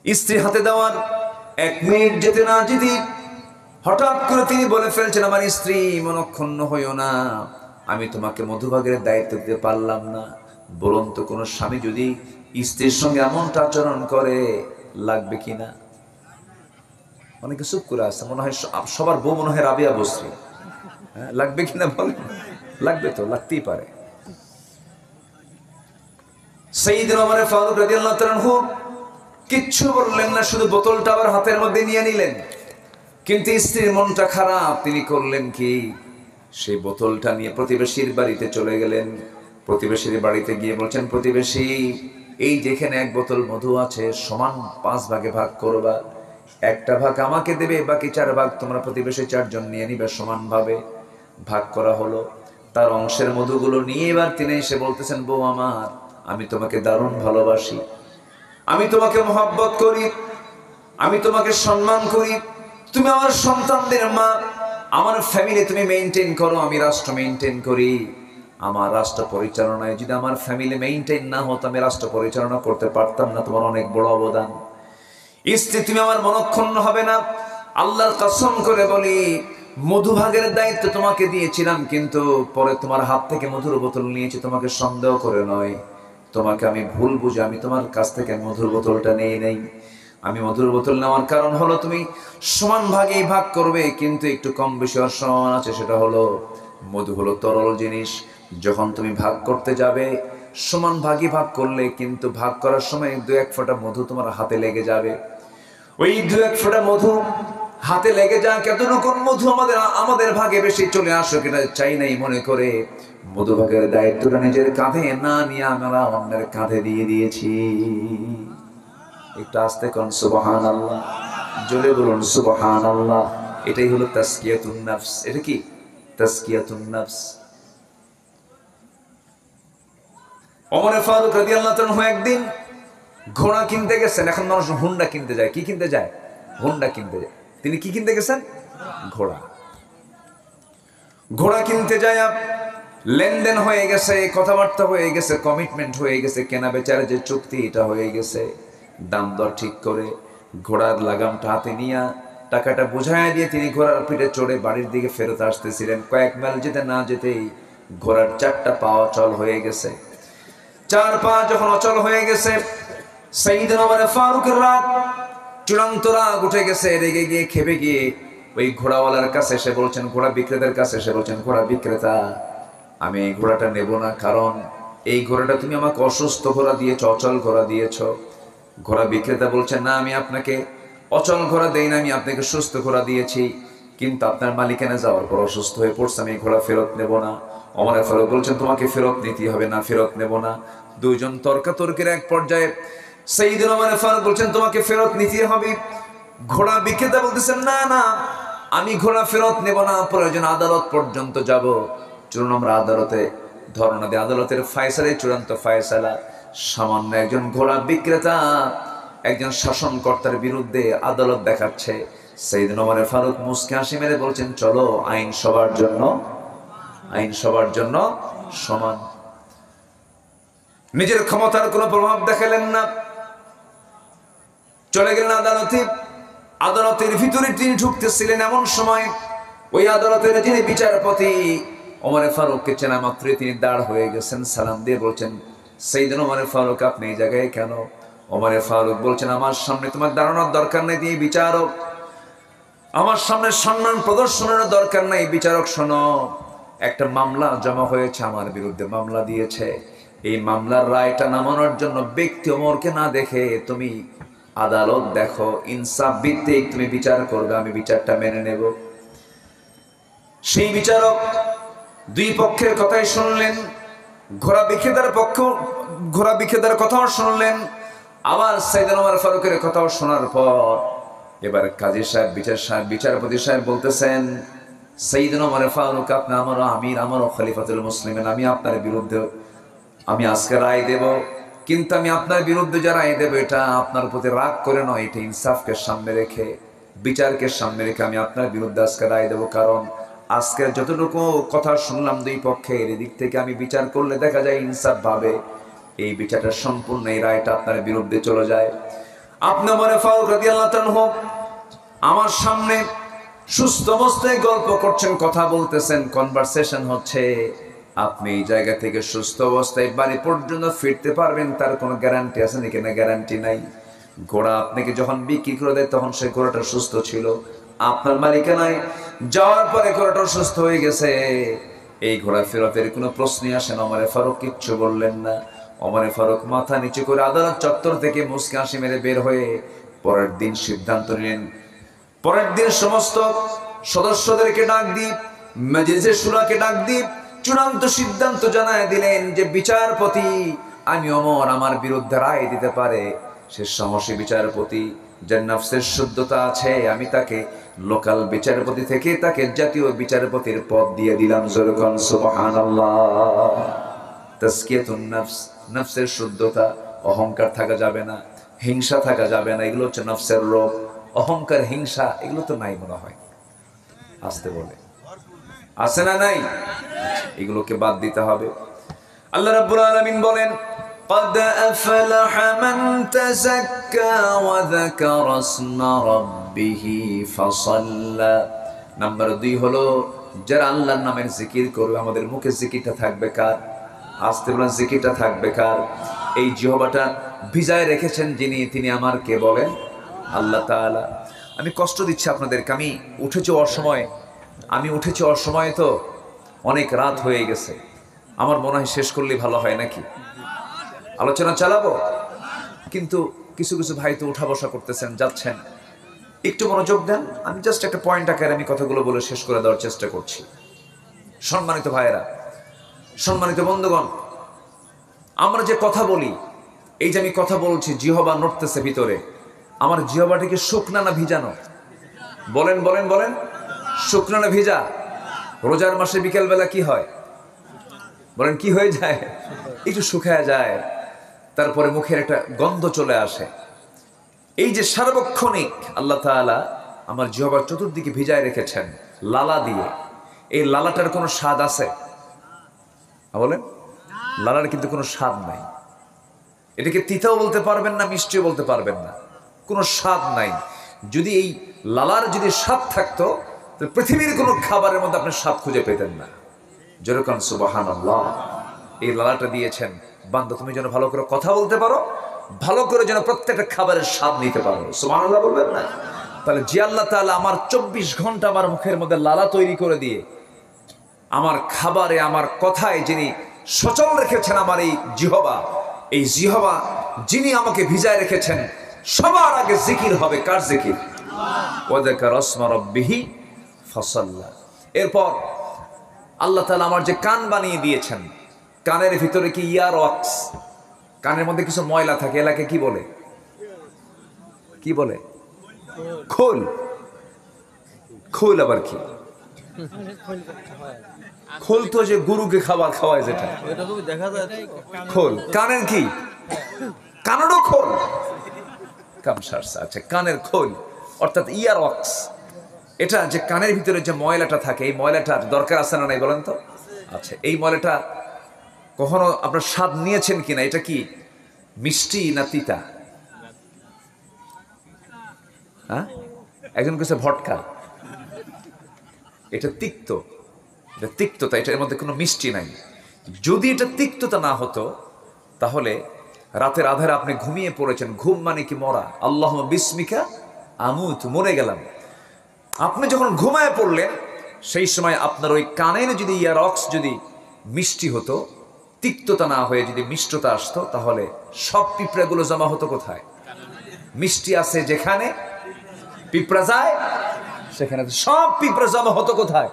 স্ত্রী হাতে দেওয়ার 1 মিনিট যেতে না যেতে হঠাৎ করে তিনি বলে ফেলছেন, আমার স্ত্রী, মনক্ষুণ্ণ হইও না, আমি তোমাকে মধুভাগের দায়িত্ব দিতে পারলাম না। বলুন তো, কোনো স্বামী যদি স্ত্রীর সঙ্গে এমনটা আচরণ করে, লাগবে কিনা? অনেকে চুপ করে আসছে, মনে হয় সবার বউ মনে হয় রাবিয়া বসরি। হ্যাঁ, লাগবে কিনা বলেন? লাগবে তো, লাগতেই পারে। সাইয়েদনা ওমর ফারুক রাদিয়াল্লাহু তাআলা আনহু কিচ্ছু বললেন না, শুধু বোতলটা আবার হাতের মধ্যে নিয়ে নিলেন। কিন্তু স্ত্রীর মনটা খারাপ, তিনি করলেন কি, সেই বোতলটা নিয়ে প্রতিবেশীর বাড়িতে চলে গেলেন। প্রতিবেশীর বাড়িতে গিয়ে বলছেন, প্রতিবেশী, এই যেখানে 1 বোতল মধু আছে, সমান 5 ভাগে ভাগ করবা। 1টা ভাগ আমাকে দেবে, বাকি 4 ভাগ তোমরা প্রতিবেশী 4 জন নিয়ে নিবে। সমানভাবে ভাগ করা হলো। তার অংশের মধুগুলো নিয়ে এবার তিনি এসে বলতেছেন, বউ আমার, আমি তোমাকে দারুণ ভালোবাসি, আমি তোমাকে মহব্বত করি, আমি তোমাকে সম্মান করি, তুমি আমার সন্তানদের মা, আমার ফ্যামিলি তুমি মেইনটেইন করো, আমি রাষ্ট্র মেইনটেইন করি। আমার রাষ্ট্র পরিচালনায় যদি আমার ফ্যামিলি মেইনটেইন না হতো, আমি রাষ্ট্র পরিচালনা করতে পারতাম না। তোমার অনেক বড় অবদান। স্ত্রী, তুমি আমার মনক্ষুণ্ণ হবে না। আল্লাহর কসম করে বলি, মধুভাগের দায়িত্ব তোমাকে দিয়েছিলাম, কিন্তু পরে তোমার হাত থেকে মধুর বোতল নিয়েছি, তোমাকে সন্দেহ করে নয়, তোমাকে আমি ভুল বুঝে আমি তোমার কাছ থেকে মধুর বোতলটা নিয়ে নেই। আমি মধুর বোতল নেওয়ার কারণ হলো, তুমি সমান ভাগেই ভাগ করবে, কিন্তু একটু কম বেশি হওয়ার সমান আছে। সেটা হলো, মধু হলো তরল জিনিস। যখন তুমি ভাগ করতে যাবে, সমান ভাগই ভাগ করলে, কিন্তু ভাগ করার সময় 2-1 ফোঁটা মধু তোমার হাতে লেগে যাবে। ওই 2-1 ফোঁটা মধু হাতে লেগে যাক, এতটুকু মধু আমাদের ভাগে বেশি চলে আসুক, এটা চাই নাই মনে করে মধু ভাগের দায়িত্বটা নিজের কাঁধে না নিয়ে আমরা অন্যের কাঁধে দিয়ে দিয়েছি। একটু আস্তে কোন সুবহানাল্লাহ, জোরে বলুন সুবহানাল্লাহ। এটাই হলো তাসকিয়াতুন নফস। এটা কি? তাসকিয়াতুন নফস। ওমর ফারুক রাদিয়াল্লাহু তাআলা একদিন ঘোড়া কিনতে গেছেন। এখন মানুষ হুন্ডা কিনতে যায়, কি কিনতে যায়? হুন্ডা কিনতে যায়। তিনি কি কিনতে গেছেন? ঘোড়া। ঘোড়া কিনতে যায়, লেনদেন হয়ে গেছে, কথাবার্তা হয়ে গেছে, কমিটমেন্ট হয়ে গেছে, কেনা বেচার যে চুক্তি এটা হয়ে গেছে। দাম দর ঠিক করে ঘোড়ার লাগামটা হাতে নিয়ে টাকাটা বুঝাইয়া দিয়ে তিনি ঘোড়ার পিঠে চড়ে বাড়ির দিকে ফেরত আসতেছিলেন। কয়েক মাইল যেতে না যেতেই ঘোড়ার 4টা পা অচল হয়ে গেছে। 4 পা যখন অচল হয়ে গেছে, সাইয়েদনা ওমর ফারুকের রাগ, চূড়ান্ত রাগ উঠে গেছে। রেগে গিয়ে খেপে গিয়ে ওই ঘোড়াওয়ালার কাছে এসে বলছেন, ঘোড়া বিক্রেতার কাছে এসে বলছেন, ঘোড়া বিক্রেতা, আমি এই ঘোড়াটা নেব না, কারণ এই ঘোড়াটা তুমি আমাকে অসুস্থ ঘোড়া দিয়েছ, অচল ঘোড়া দিয়েছ। ঘোড়া বিক্রেতা বলছেন, না, আমি আপনাকে অচল ঘোড়া দেই না, আমি আপনাকে সুস্থ ঘোড়া দিয়েছি, কিন্তু আপনার মালিকানা যাওয়ার পর অসুস্থ হয়ে পড়ছে, আমি এই ঘোড়া ফেরত নেব না। ওমর ফারুক বলছেন, তোমাকে ফেরত নিতে হবে না, ফেরত নেব না। দুইজন তর্কাতর্কির এক পর্যায়ে সাইয়েদনা ওমর ফারুক বলছেন, তোমাকে ফেরত নিতে হবে। ঘোড়া বিক্রেতা বলতেছেন, না না, আমি ঘোড়া ফেরত নেব না, প্রয়োজন আদালত পর্যন্ত যাব। চলুন আমরা আদালতে ধর্ণা দিই, আদালতের ফায়সালায় চূড়ান্ত ফায়সালা। সামান্য একজন ঘোড়া বিক্রেতা একজন শাসনকর্তার বিরুদ্ধে আদালত দেখাচ্ছে। সাইয়েদনা ওমর ফারুক মুস্কি হাসি মেরে বলছেন, চলো, আইন সবার জন্য, আইন সবার জন্য সমান। নিজের ক্ষমতার কোনো প্রভাব দেখালেন না, চলে গেলেন আদালতে। আদালতের ভিতরে তিনি ঢুকতেছিলেন, এমন সময় ওই আদালতের যিনি বিচারপতি ওমর ফারুককে চেনা মাত্রই তিনি দাঁড় হয়ে গেছেন, সালাম দিয়ে বলছেন, সাইয়েদনা ওমর ফারুক, আপনি এই জায়গায় কেন? ওমর ফারুক বলছেন, আমার সামনে তোমার দাঁড়ানোর দরকার নেই, তিনি বিচারক, আমার সামনে সম্মান প্রদর্শনের দরকার নাই। বিচারক, শোনো, একটা মামলা জমা হয়েছে আমার বিরুদ্ধে, মামলা দিয়েছে। এই মামলার রায়টা নামানোর জন্য ব্যক্তি ওমরকে না দেখে তুমি আদালত দেখো, ইনসাফ ভিত্তিক তুমি বিচার করবে, আমি বিচারটা মেনে নেব। সেই বিচারক দুই পক্ষের কথাই শুনলেন, ঘোড়া বিক্রেতার কথাও শুনলেন, আবার সাইয়েদনা ওমর ফারুকের কথাও শোনার পর এবার কাজী সাহেব, বিচারপতি সাহেব বলতেছেন, সাইয়েদনা ওমর ফারুক, আপনি আমারও আমির, আমারও খলিফাতুল মুসলিমিন, আমি আপনার বিরুদ্ধে আমি আজকে রায় দেব, কিন্তু আমি আপনার বিরুদ্ধে যা রায় দেব এটা আপনার প্রতি রাগ করে নয়, এটা ইনসাফকে সামনে রেখে, বিচারকে সামনে রেখে আমি আপনার বিরুদ্ধে আজকে রায় দেব। কারণ আজকে যতটুকু কথা শুনলাম দুই পক্ষের, এদিক থেকে আমি বিচার করলে দেখা যায় ইনসাফ ভাবে এই বিচারটা সম্পূর্ণ, এই রায়টা আপনার বিরুদ্ধে চলে যায়। আপনি ওমর ফারুক রাদিয়াল্লাহু তাআলা আমার সামনে সুস্থ অবস্থায় গল্প করছেন, কথা বলতেছেন, কনভারসেশন হচ্ছে, আপনি এই জায়গা থেকে সুস্থ অবস্থায় বাড়ি পর্যন্ত ফিরতে পারবেন তার কোনো গ্যারান্টি আছে নাকি? না, গ্যারান্টি নাই। ঘোড়া আপনাকে যখন বিক্রি করে দেয় তখন সেই ঘোড়াটা সুস্থ ছিল, আপনার মালিকানায় যাওয়ার পরে ঘোড়াটা সুস্থ হয়ে গেছে, এই ঘোড়া ফেরতের কোনো প্রশ্নই আসে না। ওমর ফারুক কিচ্ছু বললেন না। ওমর ফারুক মাথা নিচু করে আদালত চত্বর থেকে মুস্কি হাসি মেরে বের হয়ে পরের দিন সিদ্ধান্ত নিলেন। পরের দিন সমস্ত সদস্যদেরকে ডাক দিয়ে, মাজলিসে শুরাকে ডাক দিয়ে চূড়ান্ত সিদ্ধান্ত জানায় দিলেন যে বিচারপতি আমি ওমর আমার বিরুদ্ধে রায় দিতে পারে, সে সাহসী বিচারপতি, যার নফসের শুদ্ধতা আছে, আমি তাকে লোকাল বিচারপতি থেকে তাকে জাতীয় বিচারপতির পদ দিয়ে দিলাম। জোরকান সুবহানাল্লাহ। তাজকিয়াতুন নফস, নফসের শুদ্ধতা, অহংকার থাকা যাবে না, হিংসা থাকা যাবে না, এগুলো হচ্ছে নফসের রোগ। অহংকার, হিংসা এগুলো তো নাই মনে হয়, আসতে বলে আছে না? নাই, এগুলোকে বাদ দিতে হবে। আল্লাহ রাব্বুল আলামিন বলেন, قد أفلح من تزكى وذكر اسم ربه فصلى। নাম্বার 2 হলো যারা আল্লাহর নামের জিকির করবে। আমাদের মুখে জিকিরটা থাকবে কার? আসতে বলেন, জিকিরটা থাকবে কার? এই জিহ্বাটা ভিজায় রেখেছেন যিনি, তিনি আমার কে বলেন? আল্লাহ তাআলা। আমি কষ্ট দিচ্ছি আপনাদেরকে, আমি উঠেছি অসময়ে, তো অনেক রাত হয়ে গেছে, আমার মনে হয় শেষ করলেই ভালো হয় নাকি? আলোচনা চালাবো, কিন্তু কিছু কিছু ভাই তো উঠা বসা করতেছেন, যাচ্ছেন, একটু মনোযোগ দেন। আমি জাস্ট একটা পয়েন্ট আকারে আমি কথাগুলো বলে শেষ করে দেওয়ার চেষ্টা করছি। সম্মানিত ভাইয়েরা, সম্মানিত বন্ধুগণ, আমরা যে কথা বলি, এই যে আমি কথা বলছি, জিহ্বা নড়তেছে ভিতরে, আমার জিহ্বাটা কি শুকনা না ভিজানো? বলেন বলেন বলেন, শুকনা না ভিজা? রোজার মাসে বিকেল বেলা কি হয় বলেন কি হয়ে যায়? একটু শুকায় যায়, তারপরে মুখের একটা গন্ধ চলে আসে। এই যে সার্বক্ষণিক আল্লাহ তাআলা আমার জিহ্বার চতুর্দিকে ভিজায় রেখেছেন লালা দিয়ে, এই লালাটার কোনো স্বাদ আছে? বলেন, লালার কিন্তু কোনো স্বাদ নাই। এটাকে তিতাও বলতে পারবেন না, মিষ্টিও বলতে পারবেন না, কোনো স্বাদ নাই। যদি এই লালার যদি স্বাদ থাকতো, তাহলে পৃথিবীর কোনো খাবারের মধ্যে আপনি স্বাদ খুঁজে পেতেন না। যেরকম সুবহানাল্লাহ, এই লালাটা দিয়েছেন বান্দা তুমি যেন ভালো করে কথা বলতে পারো, ভালো করে যেন প্রত্যেকটা খাবারের স্বাদ নিতে পারো। সুবহানাল্লাহ বলবেন না? তাহলে যে আল্লাহ তাআলা আমার 24 ঘন্টা আমার মুখের মধ্যে লালা তৈরি করে দিয়ে আমার খাবারে আমার কথায় যিনি সচল রেখেছেন আমার এই জিহবা, এই জিহবা যিনি আমাকে ভিজায় রেখেছেন, সবার আগে জিকির হবে কার জিকির? ওয়াযাকারা ইসমা রাব্বিহি ফাসাল্লা। এরপর আল্লাহ তাআলা আমার যে কান বানিয়ে দিয়েছেন, কানের ভিতরে কি ইয়ার ওয়াক্স, কানের মধ্যে কিছু ময়লা থাকে, এলাকে কি বলে? কি বলে? খোল। খোল আবার কি? খোল তো যে গরুকে খাবার খাওয়ায় যেটা, এটা তো দেখা যায়। খোল। কানের কি? কানেরও খোল। কামসারসা, আচ্ছা, কানের খোল অর্থাৎ ইয়ার ওয়াক্স। এটা যে কানের ভিতরে যে ময়লাটা থাকে, এই ময়লাটার দরকার আছে না নাই বলেন তো? আচ্ছা, এই ময়লাটা কখনো আপনার স্বাদ নিয়েছেন কিনা? এটা কি মিষ্টি না তিতা? হ্যাঁ, একজন কাছে ভটকা, এটা তিক্ত, এটা তিক্ততা, এটার মধ্যে কোনো মিষ্টি নাই। যদি এটা তিক্ততা না হতো, তাহলে রাতের আধারে আপনি ঘুমিয়ে পড়েছেন, ঘুম মানে কি মরা, আল্লাহ বিস্মিকা আমুত, মরে গেলাম। আপনি যখন ঘুমায় পড়লেন, সেই সময় আপনার ওই কানের যদি ইয়ারক্স যদি মিষ্টি হতো, তিক্ততা না হয়ে যদি মিষ্টতা আসতো, তাহলে সব পিঁপড়াগুলো জমা হতো কোথায়? মিষ্টি আছে যেখানে পিঁপড়া যায়, সেখানে সব পিঁপড়া জমা হতো কোথায়?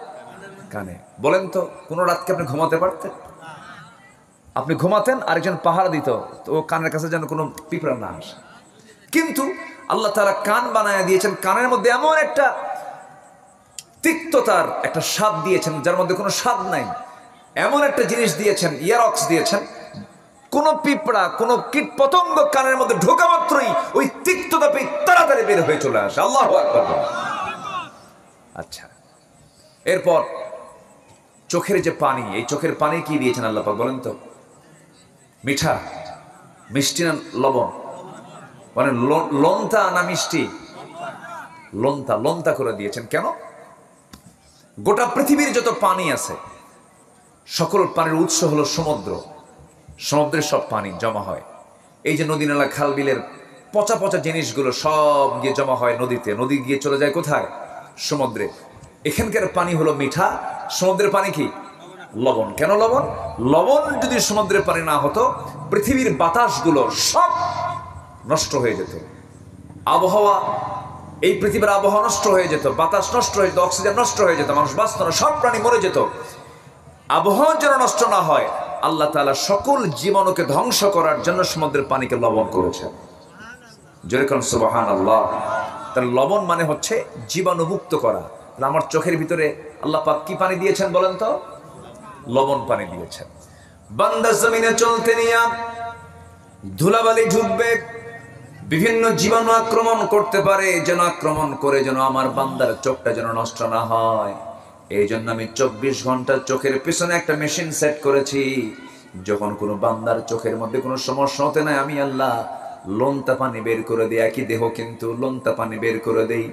কানে। বলেন তো, কোন রাতকে আপনি ঘুমাতে পারতেন? আপনি ঘুমাতেন, আরেকজন পাহারা দিত, তো ও কানের কাছে যেন কোনো পিঁপড়া না আসে। কিন্তু আল্লাহ তাআলা কান বানায় দিয়েছেন, কানের মধ্যে এমন একটা তিক্ততার একটা স্বাদ দিয়েছেন যার মধ্যে কোনো স্বাদ নাই, এমন একটা জিনিস দিয়েছেন, ইয়ারক্স দিয়েছেন, কোন পিঁপড়া কোন কীট পতঙ্গ কানের মধ্যে ঢোকা মাত্রই ওই তিক্ততা পেয়ে তাড়াতাড়ি বের হয়ে চলে আসে। আল্লাহু আকবার। আচ্ছা, এরপর চোখের যে পানি, এই চোখের পানি কি দিয়েছেন আল্লাহ পাক বলেন তো? মিঠা, মিষ্টি না লবণ? মানে লন্তা না মিষ্টি? লন্তা, লন্তা করে দিয়েছেন। কেন? গোটা পৃথিবীর যত পানি আছে, সকল পানির উৎস হলো সমুদ্র। সমুদ্রের সব পানি জমা হয়, এই যে নদী নালা খাল বিলের পচা পচা জিনিসগুলো সব গিয়ে জমা হয় নদীতে, নদী গিয়ে চলে যায় কোথায়? সমুদ্রে। এখানকার পানি হলো মিঠা, সমুদ্রের পানি কি লবণ। কেন লবণ? লবণ যদি সমুদ্রের পানি না হতো, পৃথিবীর বাতাসগুলো সব নষ্ট হয়ে যেত, আবহাওয়া, এই পৃথিবীর আবহাওয়া নষ্ট হয়ে যেত, বাতাস নষ্ট হয়ে যেত, অক্সিজেন নষ্ট হয়ে যেত, মানুষ বাঁচত না, সব প্রাণী মরে যেত। আবহাওয়া যেন নষ্ট না হয়, আল্লাহ তাআলা সকল জীবাণুকে ধ্বংস করার জন্য সমুদ্রের পানিকে লবণ করেছেন। যেরকম সুবহানাল্লাহ। তাহলে লবণ মানে হচ্ছে জীবাণু মুক্ত করা। আমার চোখের ভিতরে আল্লাহ পাক কি পানি দিয়েছেন বলেন তো? লবণ পানি দিয়েছেন। বান্দা জমিনে চলতে নিয়া ধুলাবালি ঢুকবে, বিভিন্ন জীবাণু আক্রমণ করতে পারে, যেন আক্রমণ করে যেন আমার বান্দার চোখটা যেন নষ্ট না হয়। এই জন্য আমি 24 ঘন্টা চোখের পিছনে একটা মেশিন সেট করেছি। যখন কোনো বান্দার চোখের মধ্যে কোনো সমস্যা হতে নাই, আমি আল্লাহ লোন্তা পানি বের করে দিই, একই দেহ কিন্তু লোন্তা পানি বের করে দেই।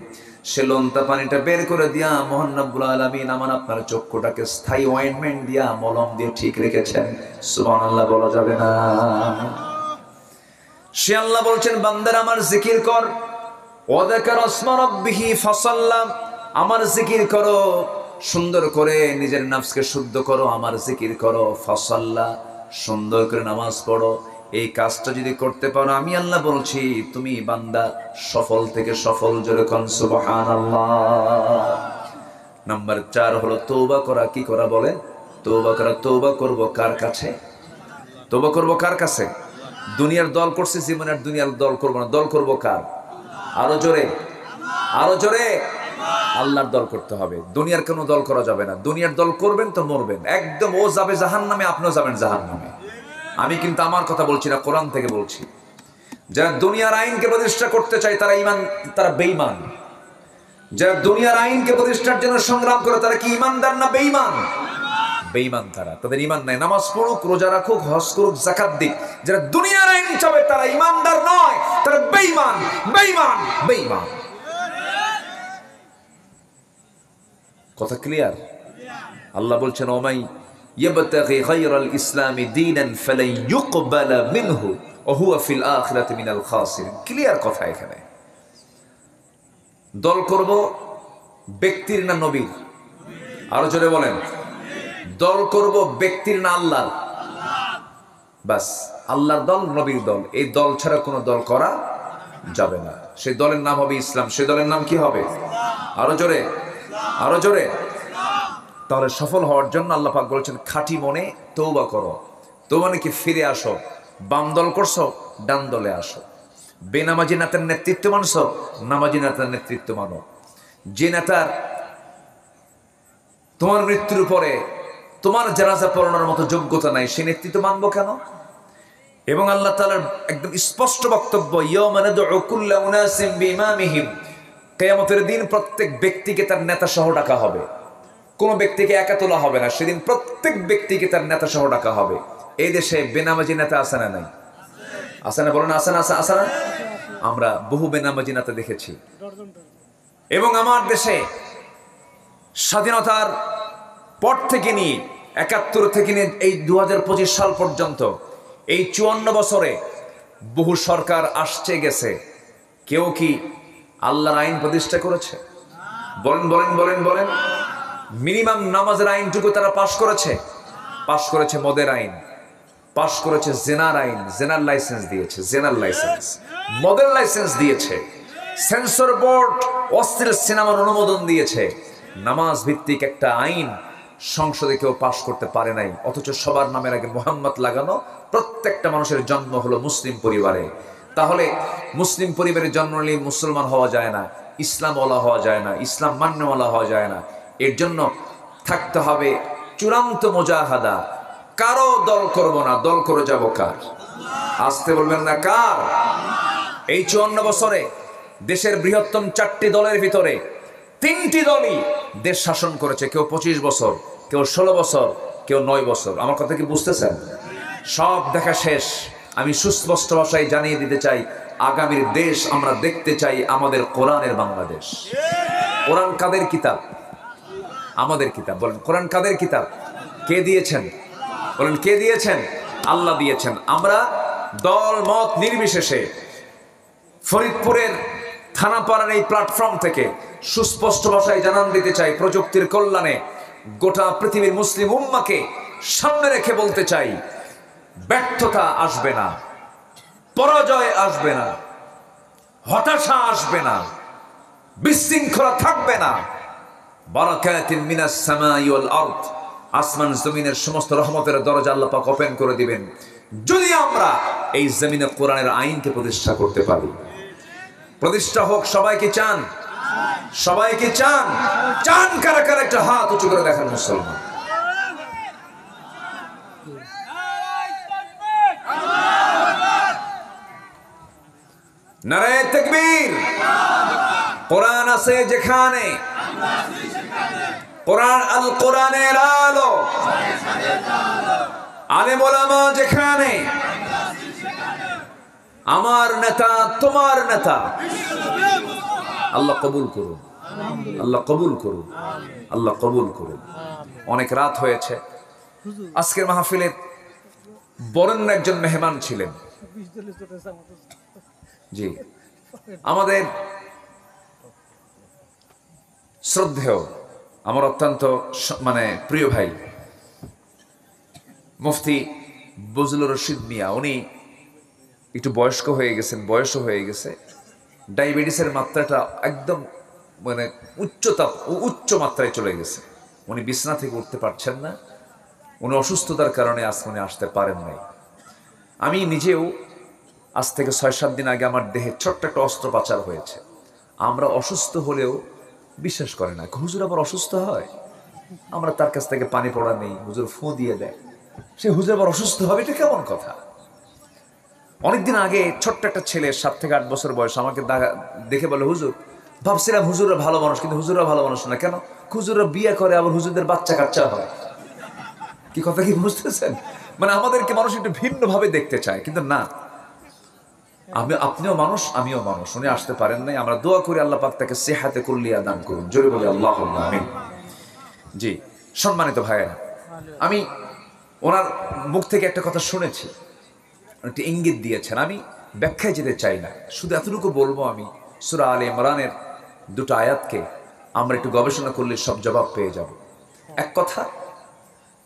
সে লোন্তা পানিটা বের করে দিয়া মহান রব্বুল আলামিন আমার আপনার চক্ষুটাকে স্থায়ী অয়েন্টমেন্ট দিয়া, মলম দিয়ে ঠিক রেখেছেন। সুবহানাল্লাহ বলা যাবে না? সে আল্লাহ বলছেন, বান্দার আমার জিকির কর, ওয়াযাকারা ইসমা রাব্বিহি ফাসাল্লা, আমার জিকির করো, সুন্দর করে নিজের নফসকে শুদ্ধ করো, আমার জিকির করো, ফাসাল্লা, সুন্দর করে নামাজ পড়ো। এই কাজটা যদি করতে পারো, আমি আল্লাহ বলছি তুমি বান্দা সফল থেকে সফল। জোরে কোন সুবহানাল্লাহ। নাম্বার 4 হলো তওবা করা। কি করা বলে? তওবা করা। তওবা করব কার কাছে? তওবা করব কার কাছে? দুনিয়ার দল করছে জীবনে, আর দুনিয়ার দল করব না। দল করব কার? আরো জোরে, আরো জোরে। আল্লাহর দল করতে হবে, দুনিয়ার কোনো দল করা যাবে না। দুনিয়ার দল করবেন তো মরবেন একদম, ও যাবে জাহান্নামে, আপনিও যাবেন জাহান্নামে। আমি কিন্তু আমার কথা বলছি না, কোরআন থেকে বলছি। যারা দুনিয়ার আইনকে প্রতিষ্ঠা করতে চায় তারা বেঈমান। যারা দুনিয়ার আইনকে প্রতিষ্ঠার জন্য সংগ্রাম করে তারা কি ঈমানদার না বেঈমান? বেঈমান তারা, তাদের ঈমান নাই। নামাজ পড়ুক, রোজা রাখুক, হজ করুক, যাকাত দিক, যারা দুনিয়ার আইন চাবে তারা ঈমানদার নয়, তারা বেঈমান, বেঈমান, বেঈমান। কথা ক্লিয়ার? আল্লাহ বলছেন ওমাই ইয়াবতাগি গায়রাল ইসলামি দীনান ফালাই ইউকবালা মিনহু ওয়া হুয়া ফিল আখিরাতি মিনাল খাসিরিন। ক্লিয়ার কথা এখানে। দল করব ব্যক্তির না নবীর? আরো জোরে বলেন। দল করব ব্যক্তির না আল্লাহর? বাস, আল্লাহর দল, নবীর দল, এই দল ছাড়া কোনো দল করা যাবে না। সেই দলের নাম হবে ইসলাম। সেই দলের নাম কি হবে? আরো জোরে, আরো জোরে। তাহলে সফল হওয়ার জন্য আল্লাহ পাক বলেছেন খাঁটি মনে তওবা করো। তওবা নাকি ফিরে আসো। বাম দল করছো, ডান দলে আসো। বেনামাজি নেতার নেতৃত্ব মানছো, নামাজি নেতার নেতৃত্ব মানো। যে নেতার তোমার মৃত্যুর পরে তোমার জানাজা পড়ানোর মতো যোগ্যতা নাই, সে নেতৃত্ব মানবো কেন? এবং আল্লাহ তাআলার একদম স্পষ্ট বক্তব্য, ইয়াওমা নাদউ কুল্লা উনাসিম বিইমামিহিম, কিয়ামতের দিন প্রত্যেক ব্যক্তিকে তার নেতা সহ ডাকা হবে। কোন ব্যক্তিকে একা তোলা হবে না, সেদিন প্রত্যেক ব্যক্তিকে তার নেতা সহ ডাকা হবে। এই দেশে বেনামাজি নেতা আছে না নাই? আছে না? বলেন আছে না? আছে না? আমরা বহু বেনামাজি নেতা দেখেছি। এবং আমার দেশে স্বাধীনতার পর থেকে নিয়ে ৭১ থেকে নিয়ে এই ২০২৫ সাল পর্যন্ত এই ৫৪ বছরে বহু সরকার আসছে গেছে, কেউ কি আল্লাহর আইন প্রতিষ্ঠা করেছে? বলেন বলেন বলেন বলেন। মিনিমাম নামাজের আইনটুকু তারা পাশ করেছে? পাশ করেছে মদের আইন, পাশ করেছে জেনার আইন, জেনার লাইসেন্স দিয়েছে, জেনার লাইসেন্স, মদের লাইসেন্স দিয়েছে, সেন্সর বোর্ড অশ্লীল সিনেমার অনুমোদন দিয়েছে। নামাজ ভিত্তিক একটা আইন সংসদে কেউ পাশ করতে পারে নাই, অথচ সবার নামের আগে মুহাম্মদ লাগানো। প্রত্যেকটা মানুষের জন্ম হলো মুসলিম পরিবারে। তাহলে মুসলিম পরিবারে জন্ম নিলে মুসলমান হওয়া যায় না, ইসলাম ওয়ালা হওয়া যায় না, ইসলাম মান্যওয়ালা হওয়া যায় না। এর জন্য থাকতে হবে চূড়ান্ত মুজাহাদা। কারো দল করব না, দল করে যাব কার? আসতে বলবেন না কার? এই ৫৪ বছরে দেশের বৃহত্তম ৪টি দলের ভিতরে ৩টি দলই দেশ শাসন করেছে। কেউ ২৫ বছর, কেউ ১৬ বছর, কেউ ৯ বছর। আমার কথা কি বুঝতেছেন? সব দেখা শেষ। আমি সুস্পষ্ট ভাষায় জানিয়ে দিতে চাই, আগামীর দেশ আমরা দেখতে চাই আমাদের কোরআনের বাংলাদেশ। কোরআন কাদের কিতাব? আমাদের কিতাব। বলেন কোরআন কাদের কিতাব? কে দিয়েছেন? বলেন কে দিয়েছেন? আল্লাহ দিয়েছেন। আমরা দল মত নির্বিশেষে ফরিদপুরের থানাপাড়ার এই প্ল্যাটফর্ম থেকে সুস্পষ্ট ভাষায় জানান দিতে চাই, প্রযুক্তির কল্যাণে গোটা পৃথিবীর মুসলিম উম্মাকে সামনে রেখে বলতে চাই, ব্যর্থতা আসবে না, পরাজয় আসবে না, হতাশা আসবে না, বিশৃঙ্খলা থাকবে না। বারাকাতিন মিনাস সামাই ওয়াল আরদ, আসমান জমিনের সমস্ত রহমতের দরজা আল্লাহ পাক ওপেন করে দিবেন যদি আমরা এই জমিনে কোরআনের আইনকে প্রতিষ্ঠা করতে পারি। প্রতিষ্ঠা হোক, সবাইকে চান? সবাইকে চান? চান কারা কারা? একটা হাত উঁচু করে দেখেন মুসলমান। নারায়ে তাকবীর। কোরআন আছে যেখানে, কোরআন আল কোরআনের আলো, আলেম ওলামা যেখানে, আমার নেতা তোমার নেতা। আল্লাহ কবুল করুন, আল্লাহ কবুল করুন, আল্লাহ কবুল করুন। অনেক রাত হয়েছে। আজকের মাহফিলে বরেণ্য একজন মেহমান ছিলেন। জি, আমাদের শ্রদ্ধেয়, আমার অত্যন্ত প্রিয় ভাই মুফতি বজলুর রশিদ মিয়া। উনি একটু বয়স্ক হয়ে গেছেন, বয়সও হয়ে গেছে। ডায়াবেটিসের মাত্রাটা একদম উচ্চ মাত্রায় চলে গেছে। উনি বিছানা থেকে উঠতে পারছেন না। উনি অসুস্থতার কারণে আজকে আসতে পারেন নাই। আমি নিজেও আজ থেকে ৬-৭ দিন আগে আমার দেহে ছোট্ট একটা অস্ত্রোপচার হয়েছে। আমরা অসুস্থ হলেও বিশ্বাস করে না। হুজুর আবার অসুস্থ হয়, আমরা তার কাছ থেকে পানি পড়া নেই, হুজুর ফু দিয়ে দেয়, সে হুজুর আবার অসুস্থ হবে, এটা কেমন কথা? অনেকদিন আগে ছোট্ট একটা ছেলে 7 থেকে 8 বছর বয়স আমাকে দেখে বলে, হুজুর ভাবছিলাম হুজুররা ভালো মানুষ, কিন্তু হুজুররা ভালো মানুষ না। কেন? হুজুররা বিয়ে করে, আবার হুজুরদের বাচ্চা কাচ্চা হয়। কি কথা কি বুঝতেছেন? মানে আমাদেরকে মানুষ একটু ভিন্ন ভাবে দেখতে চায়, কিন্তু না, আপনিও মানুষ, আমিও মানুষ। উনি আসতে পারেন নাই, আমরা দোয়া করি আল্লাহ পাক তাকে সেহাতে কুল্লিয়া দান করুন, জোরে বলি আল্লাহুম্মা আমিন। জি সম্মানিত ভাইয়েরা, আমি ওনার মুখ থেকে একটা কথা শুনেছি, একটি ইঙ্গিত দিয়েছেন, আমি ব্যাখ্যায় যেতে চাই না, শুধু এতটুকু বলবো, আমি সূরা আলে ইমরানের 2টা আয়াতকে আমরা একটু গবেষণা করলে সব জবাব পেয়ে যাব। এক কথা,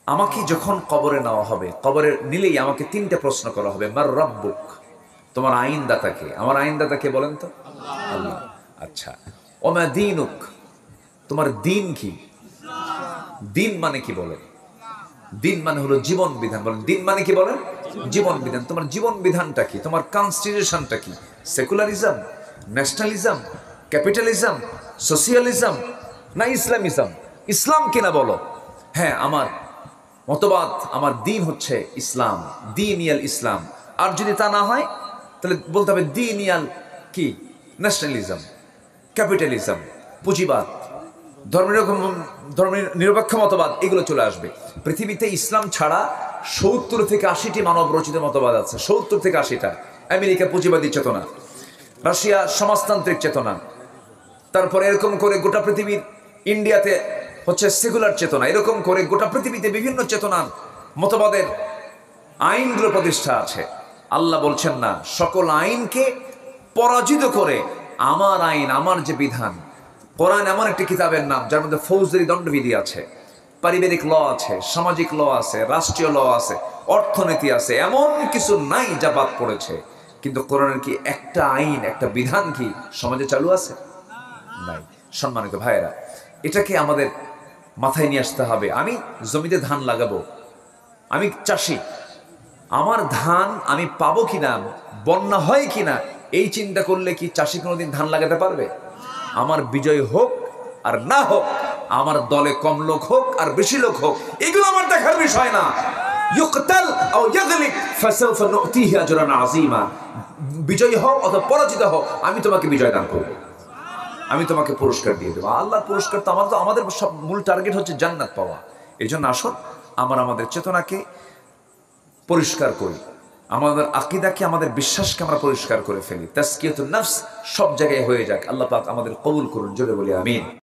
আমাকে যখন কবরে নেওয়া হবে, কবরে নিলেই আমাকে 3টে প্রশ্ন করা হবে। মার রাব্বুক, তোমার আইনদাতাকে। আমার আইনদাতাকে বলেন তো? আল্লাহ। আচ্ছা, ওমা দীনুক, তোমার দিন কি? দিন মানে কি বলেন? দিন মানে হলো জীবন বিধান। বলেন দিন মানে কি বলেন? জীবন বিধান। তোমার জীবন বিধানটা কি? তোমার কনস্টিটিউশনটা কি? সেকুলারিজম, ন্যাশনালিজম, ক্যাপিটালিজম, সোশিয়ালিজম না ইসলামিজম? ইসলাম কিনা বলো। হ্যাঁ, আমার মতবাদ, আমার দিন হচ্ছে ইসলাম, দিনিয়াল ইসলাম। আর যদি তা না হয় তাহলে বলতে হবে দিনিয়াল কি? ন্যাশনালিজম, ক্যাপিটালিজম, পুঁজিবাদ, ধর্মের নিরপেক্ষ মতবাদ, এগুলো চলে আসবে। পৃথিবীতে ইসলাম ছাড়া 70 থেকে 80টি মানব রচিত মতবাদ আছে। 70 থেকে 80টা। আমেরিকা পুঁজিবাদী চেতনা, রাশিয়া সমাজতান্ত্রিক চেতনা, তারপরে এরকম করে গোটা পৃথিবীর, ইন্ডিয়াতে হচ্ছে সেকুলার চেতনা, এরকম করে গোটা পৃথিবীতে বিভিন্ন চেতনার মতবাদের আইনগুলো প্রতিষ্ঠা আছে। আল্লাহ বলছেন না, সকল আইনকে পরাজিত করে আমার আইন, আমার যে বিধান, কোরআন এমন একটি কিতাবের নাম যার মধ্যে ফৌজদারি দণ্ডবিধি আছে, পারিবারিক ল আছে, সামাজিক ল আছে, রাষ্ট্রীয় ল আছে, অর্থনীতি আছে, এমন কিছু নাই যা বাদ পড়েছে। কিন্তু কোরআনের কি একটা আইন, একটা বিধান কি সমাজে চালু আছে? নাই। সম্মানিত ভাইয়েরা, এটাকে আমাদের মাথায় নিয়ে আসতে হবে। আমি জমিতে ধান লাগাবো, আমি চাষি, আমার ধান আমি পাবো কিনা, বন্যা হয় কিনা, এই চিন্তা করলে কি চাষি কোনোদিন ধান লাগাতে পারবে? আমার বিজয় হোক আর না হোক, আমার দলে কম লোক হোক আর বেশি লোক হোক, এগুলো আমার দেখার বিষয় না। ইউকতাল আও ইয়াগলিব ফাসাউফা নুতিহি আজরান আযীমা। বিজয় হও অথবা পরাজিত হও, আমি তোমাকে বিজয় দান করব, আমি তোমাকে পুরস্কার দিয়ে দেবো। আল্লাহর পুরস্কার তো আমাদের সব মূল টার্গেট হচ্ছে জান্নাত পাওয়া। এই জন্য আসুন আমাদের চেতনাকে পরিষ্কার করি, আমাদের আকীদাকে, আমাদের বিশ্বাসকে আমরা পরিষ্কার করে ফেলি। তাজকিয়াতুন নফস সব জায়গায় হয়ে যাক। আল্লাহ পাক আমাদের কবুল করুন, জোরে বলি আমিন।